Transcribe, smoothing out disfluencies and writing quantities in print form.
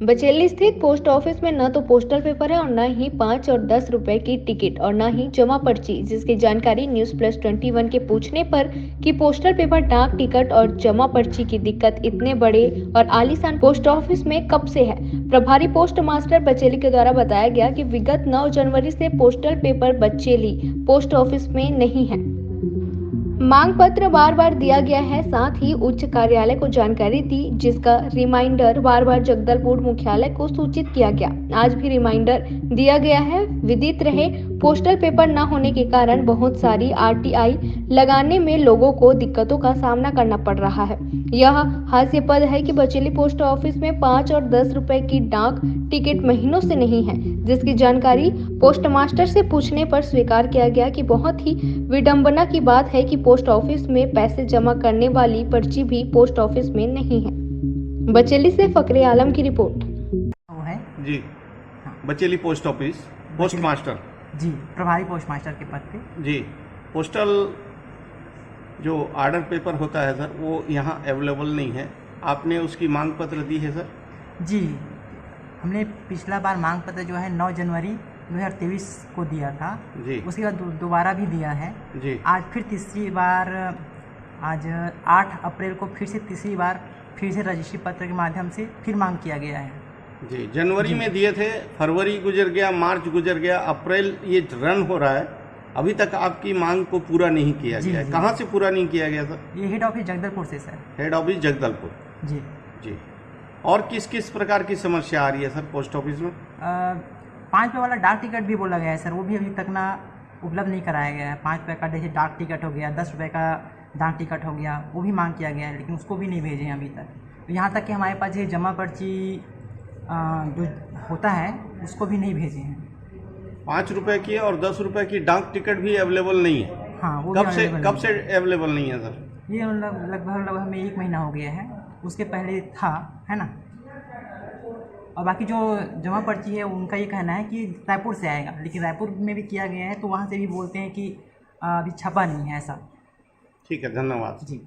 बचेली स्थित post office में न तो पोस्टल पेपर है और न ही 5 और 10 रुपए की टिकट और न ही जमा पर्ची, जिसकी जानकारी न्यूज प्लस 21 के पूछने पर कि पोस्टल पेपर, डाक टिकट और जमा पर्ची की दिक्कत इतने बड़े और आलीशान पोस्ट ऑफिस में कब से है। प्रभारी पोस्ट मास्टर बचेली के द्वारा बताया गया कि विगत 9 जनवरी से postal paper Bacheli post office में नहीं है। मांग पत्र बार बार दिया गया है, साथ ही उच्च कार्यालय को जानकारी दी, जिसका रिमाइंडर बार बार जगदलपुर मुख्यालय को सूचित किया गया। आज भी रिमाइंडर दिया गया है। विदित रहे, पोस्टल पेपर न होने के कारण बहुत सारी आरटीआई लगाने में लोगों को दिक्कतों का सामना करना पड़ रहा है। यह हास्यास्पद है कि बचेली पोस्ट ऑफिस में 5 और 10 रुपए की डाक टिकट महीनों से नहीं है, जिसकी जानकारी पोस्ट मास्टर से पूछने पर स्वीकार किया गया कि बहुत ही विडंबना की बात है कि पोस्ट ऑफिस में पैसे जमा करने वाली पर्ची भी पोस्ट ऑफिस में नहीं है। बचेली से फकरे आलम की रिपोर्ट। वो है जी। Bacheli post office post master ji, प्रभारी पोस्ट मास्टर के पद पे। जी। पोस्टल जो ऑर्डर पेपर होता है सर, वो यहाँ अवेलेबल नहीं है। आपने उसकी मांग पत्र दी है सर? जी, हमने पिछला बार मांग पत्र जो है 9 जनवरी 2023 को दिया था जी। उसके बाद दोबारा भी दिया है जी। आज फिर तीसरी बार, आज 8 अप्रैल को फिर से तीसरी बार फिर से रजिस्ट्री पत्र के माध्यम से फिर मांग किया गया है। जी, जनवरी में दिए थे, फरवरी गुजर गया, मार्च गुजर गया, अप्रैल ये रन हो रहा है, अभी तक आपकी मांग को पूरा नहीं किया गया है। कहाँ से पूरा नहीं किया गया सर? ये हेड ऑफिस जगदलपुर से सर। Head office Jagdalpur. जी जी। और किस किस प्रकार की समस्या आ रही है सर पोस्ट ऑफिस में? 5 रुपये वाला डाक टिकट भी बोला गया है सर, वो भी अभी तक ना उपलब्ध नहीं कराया गया है। 5 रुपये का जैसे डाक टिकट हो गया, 10 रुपये का डाक टिकट हो गया, वो भी मांग किया गया है, लेकिन उसको भी नहीं भेजे हैं अभी तक। तो यहाँ तक कि हमारे पास ये जमा पर्ची जो होता है उसको भी नहीं भेजे हैं। 5 रुपए की और 10 रुपए की डाक टिकट भी अवेलेबल नहीं है? हाँ, वो कब से अवेलेबल नहीं है सर? ये लगभग हमें 1 महीना हो गया है, उसके पहले था, है ना। और बाकी जो जमा पर्ची है उनका ये कहना है कि रायपुर से आएगा, लेकिन रायपुर में भी किया गया है तो वहाँ से भी बोलते हैं कि अभी छपा नहीं है ऐसा। ठीक है, धन्यवाद जी।